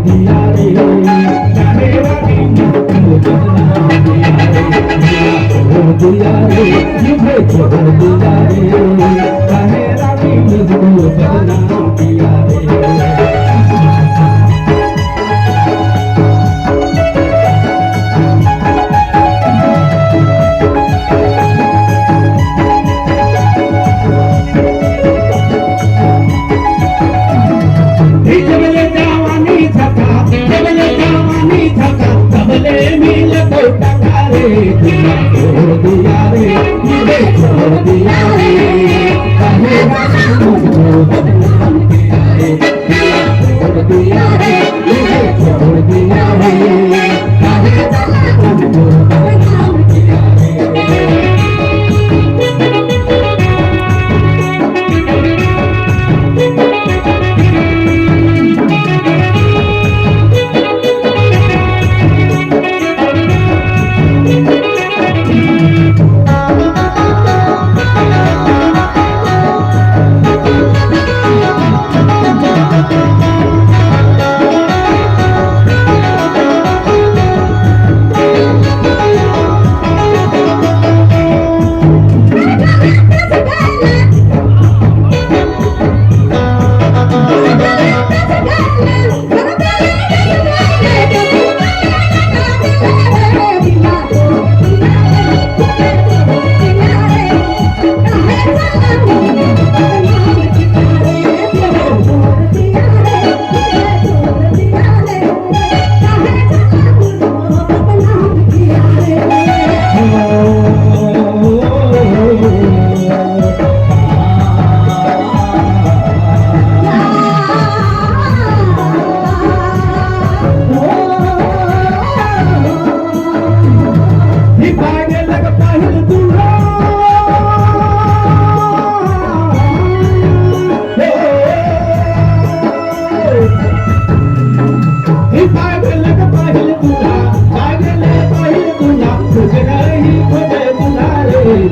दिया रे काहे रानी मुझको बदनाम किया रे दिया रे मुझे छोड़ दिया रे काहे रानी मुझको बदनाम किया रे दिया छोड़ दिया रे मुझे छोड़ दिया रे काहे मुझको बदनाम किया रे दिया छोड़ दिया रे मुझे छोड़ दिया रे काहे मुझको बदनाम किया रे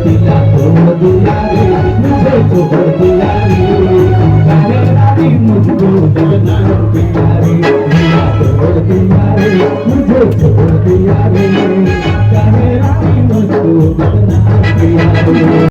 दिया छोड़ दिया रे मुझे छोड़ दिया रे काहे रानी मुझको बदनाम किया रे दिया छोड़ दिया रे मुझे छोड़ दिया रे